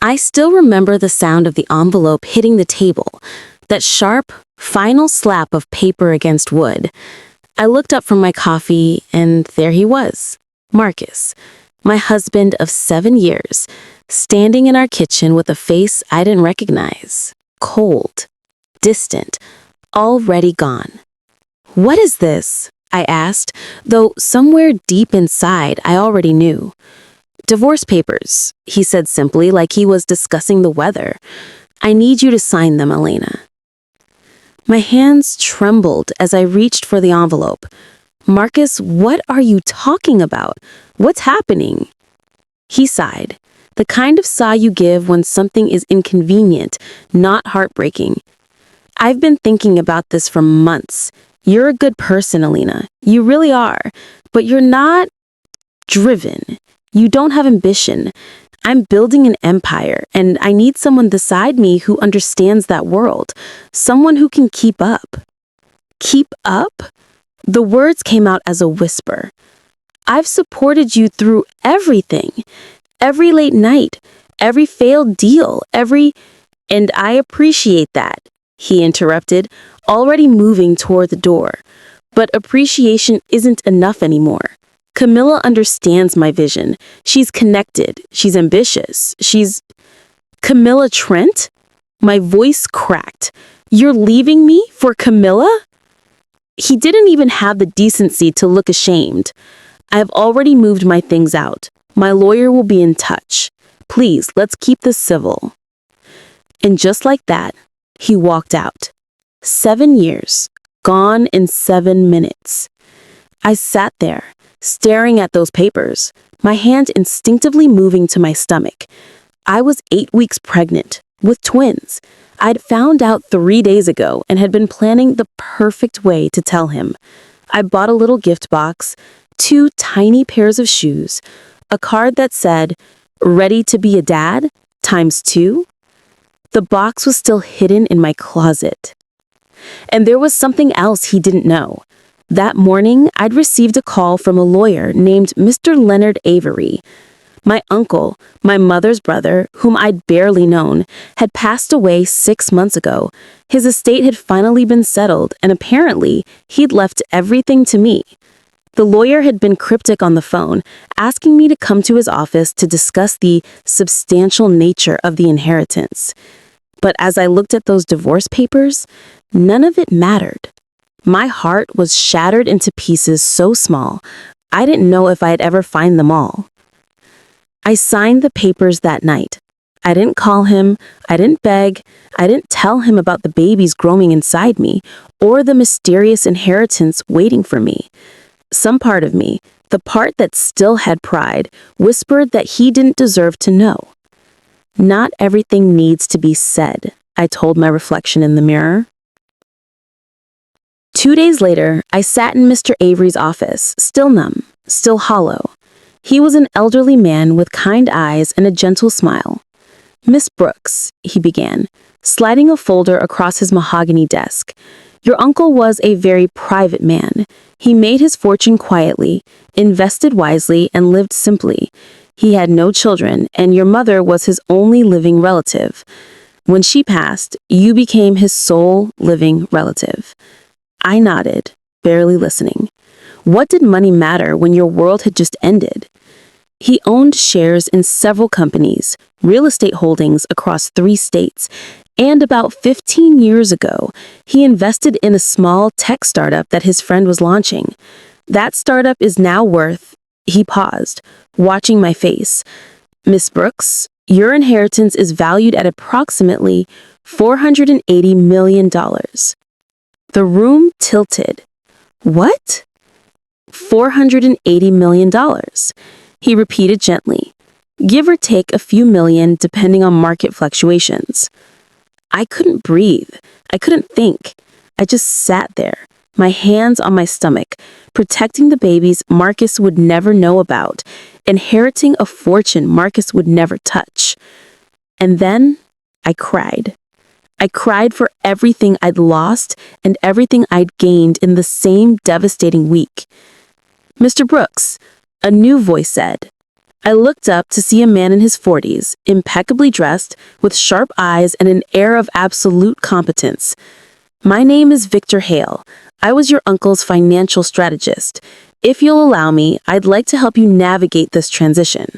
I still remember the sound of the envelope hitting the table, that sharp, final slap of paper against wood. I looked up from my coffee, and there he was, Marcus, my husband of 7 years, standing in our kitchen with a face I didn't recognize. Cold, distant, already gone. "What is this?" I asked, though somewhere deep inside I already knew. "Divorce papers," he said simply, like he was discussing the weather. "I need you to sign them, Elena." My hands trembled as I reached for the envelope. "Marcus, what are you talking about? What's happening?" He sighed, the kind of sigh you give when something is inconvenient, not heartbreaking. "I've been thinking about this for months. You're a good person, Elena. You really are. But you're not driven. You don't have ambition. I'm building an empire, and I need someone beside me who understands that world. Someone who can keep up." "Keep up?" The words came out as a whisper. "I've supported you through everything. Every late night, every failed deal, And I appreciate that," he interrupted, already moving toward the door. "But appreciation isn't enough anymore. Camilla understands my vision. She's connected. She's ambitious. Camilla Trent?" My voice cracked. "You're leaving me for Camilla?" He didn't even have the decency to look ashamed. "I have already moved my things out. My lawyer will be in touch. Please, let's keep this civil." And just like that, he walked out. 7 years, gone in 7 minutes. I sat there, staring at those papers, my hand instinctively moving to my stomach. I was 8 weeks pregnant, with twins. I'd found out 3 days ago and had been planning the perfect way to tell him. I bought a little gift box, 2 tiny pairs of shoes, a card that said, "Ready to be a dad, ×2." The box was still hidden in my closet. And there was something else he didn't know. That morning, I'd received a call from a lawyer named Mr. Leonard Avery. My uncle, my mother's brother, whom I'd barely known, had passed away 6 months ago. His estate had finally been settled, and apparently, he'd left everything to me. The lawyer had been cryptic on the phone, asking me to come to his office to discuss the substantial nature of the inheritance. But as I looked at those divorce papers, none of it mattered. My heart was shattered into pieces so small, I didn't know if I'd ever find them all. I signed the papers that night. I didn't call him, I didn't beg, I didn't tell him about the babies growing inside me, or the mysterious inheritance waiting for me. Some part of me, the part that still had pride, whispered that he didn't deserve to know. "Not everything needs to be said," I told my reflection in the mirror. 2 days later, I sat in Mr. Avery's office, still numb, still hollow. He was an elderly man with kind eyes and a gentle smile. "Miss Brooks," he began, sliding a folder across his mahogany desk. "Your uncle was a very private man. He made his fortune quietly, invested wisely, and lived simply. He had no children, and your mother was his only living relative. When she passed, you became his sole living relative." I nodded, barely listening. What did money matter when your world had just ended? He owned shares in several companies, real estate holdings across 3 states, and about 15 years ago, he invested in a small tech startup that his friend was launching. That startup is now worth... He paused, watching my face. "Miss Brooks, your inheritance is valued at approximately $480 million. The room tilted. "What?" $480 million. He repeated gently, "Give or take a few million depending on market fluctuations." I couldn't breathe. I couldn't think. I just sat there, my hands on my stomach, protecting the babies Marcus would never know about, inheriting a fortune Marcus would never touch. And then I cried. I cried for everything I'd lost and everything I'd gained in the same devastating week. "Mr. Brooks," a new voice said. I looked up to see a man in his 40s, impeccably dressed, with sharp eyes and an air of absolute competence. "My name is Victor Hale. I was your uncle's financial strategist. If you'll allow me, I'd like to help you navigate this transition."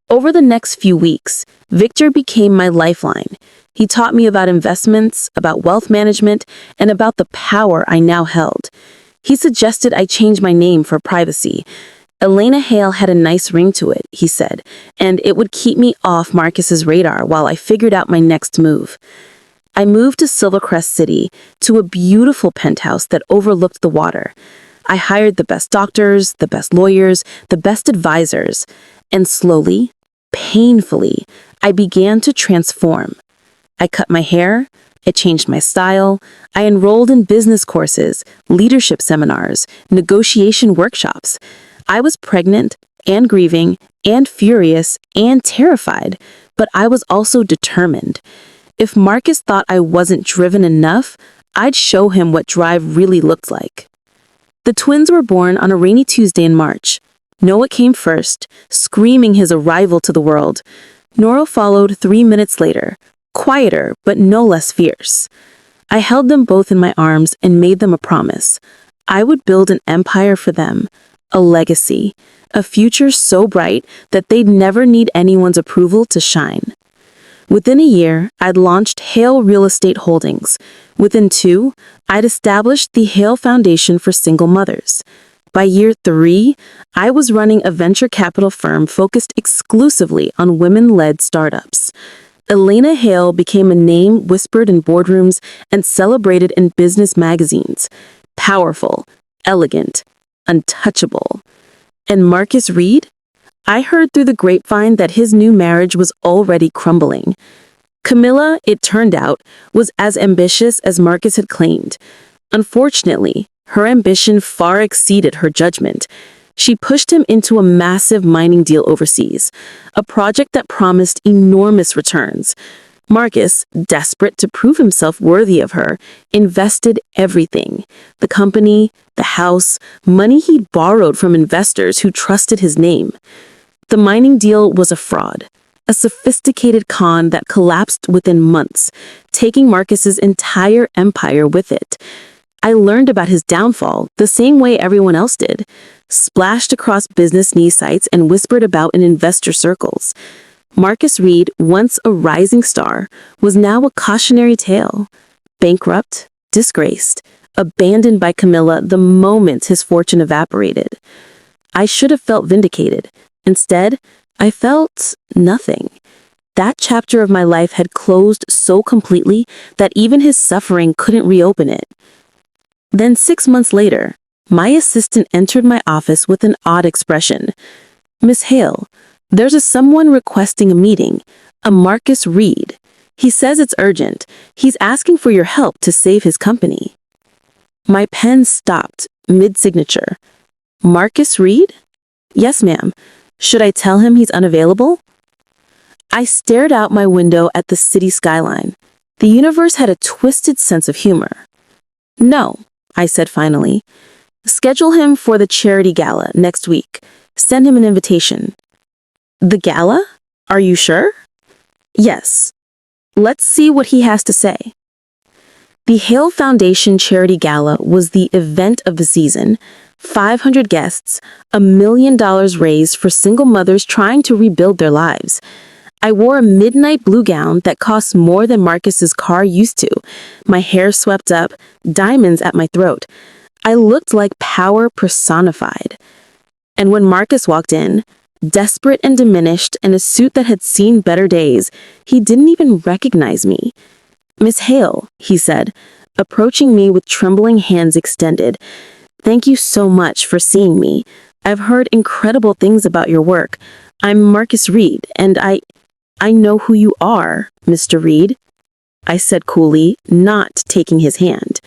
Over the next few weeks, Victor became my lifeline. He taught me about investments, about wealth management, and about the power I now held. He suggested I change my name for privacy. Elena Hale had a nice ring to it, he said, and it would keep me off Marcus's radar while I figured out my next move. I moved to Silvercrest City, to a beautiful penthouse that overlooked the water. I hired the best doctors, the best lawyers, the best advisors, and slowly, painfully, I began to transform. I cut my hair, I changed my style, I enrolled in business courses, leadership seminars, negotiation workshops. I was pregnant and grieving and furious and terrified, but I was also determined. If Marcus thought I wasn't driven enough, I'd show him what drive really looked like. The twins were born on a rainy Tuesday in March. Noah came first, screaming his arrival to the world. Nora followed 3 minutes later, quieter but no less fierce. I held them both in my arms and made them a promise. I would build an empire for them, a legacy, a future so bright that they'd never need anyone's approval to shine. Within a year, I'd launched Hale Real Estate Holdings. Within 2, I'd established the Hale Foundation for Single Mothers. By year 3, I was running a venture capital firm focused exclusively on women-led startups. Elena Hale became a name whispered in boardrooms and celebrated in business magazines. Powerful, elegant, untouchable. And Marcus Reed? I heard through the grapevine that his new marriage was already crumbling. Camilla, it turned out, was as ambitious as Marcus had claimed. Unfortunately, her ambition far exceeded her judgment. She pushed him into a massive mining deal overseas, a project that promised enormous returns. Marcus, desperate to prove himself worthy of her, invested everything: the company, the house, money he'd borrowed from investors who trusted his name. The mining deal was a fraud, a sophisticated con that collapsed within months, taking Marcus's entire empire with it. I learned about his downfall the same way everyone else did, splashed across business news sites and whispered about in investor circles. Marcus Reed, once a rising star, was now a cautionary tale. Bankrupt, disgraced, abandoned by Camilla the moment his fortune evaporated. I should have felt vindicated. Instead, I felt nothing. That chapter of my life had closed so completely that even his suffering couldn't reopen it. Then 6 months later, my assistant entered my office with an odd expression. "Miss Hale, there's someone requesting a meeting, a Marcus Reed. He says it's urgent. He's asking for your help to save his company." My pen stopped, mid-signature. "Marcus Reed?" "Yes, ma'am. Should I tell him he's unavailable?" I stared out my window at the city skyline. The universe had a twisted sense of humor. "No," I said finally. "Schedule him for the charity gala next week. Send him an invitation." "The gala? Are you sure?" "Yes. Let's see what he has to say." The Hale Foundation Charity Gala was the event of the season. 500 guests, $1 million raised for single mothers trying to rebuild their lives. I wore a midnight blue gown that cost more than Marcus's car used to. My hair swept up, diamonds at my throat. I looked like power personified. And when Marcus walked in, desperate and diminished in a suit that had seen better days, he didn't even recognize me. "Miss Hale," he said, approaching me with trembling hands extended. "Thank you so much for seeing me. I've heard incredible things about your work. I'm Marcus Reed, and I know who you are, Mr. Reed," I said coolly, not taking his hand.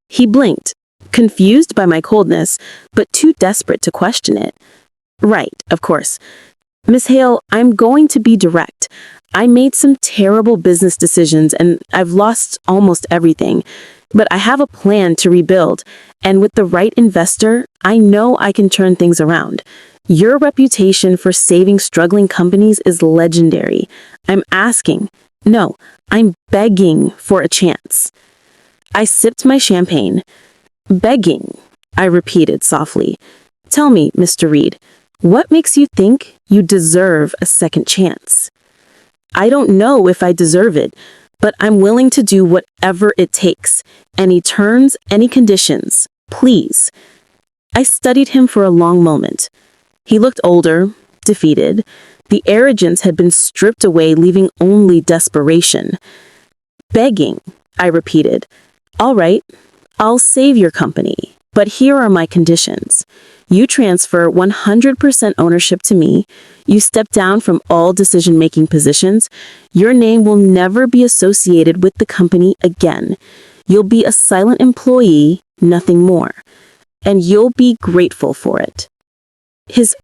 He blinked, confused by my coldness, but too desperate to question it. "Right, of course. Miss Hale, I'm going to be direct. I made some terrible business decisions and I've lost almost everything. But I have a plan to rebuild, and with the right investor, I know I can turn things around. Your reputation for saving struggling companies is legendary. I'm asking, no, I'm begging for a chance. I sipped my champagne. Begging, I repeated softly. Tell me, Mr. Reed, what makes you think you deserve a second chance? I don't know if I deserve it, but I'm willing to do whatever it takes. Any terms, any conditions, please. I studied him for a long moment. He looked older, defeated. The arrogance had been stripped away, leaving only desperation. Begging, I repeated. All right, I'll save your company, but here are my conditions. You transfer 100% ownership to me. You step down from all decision-making positions. Your name will never be associated with the company again. You'll be a silent employee, nothing more. And you'll be grateful for it. His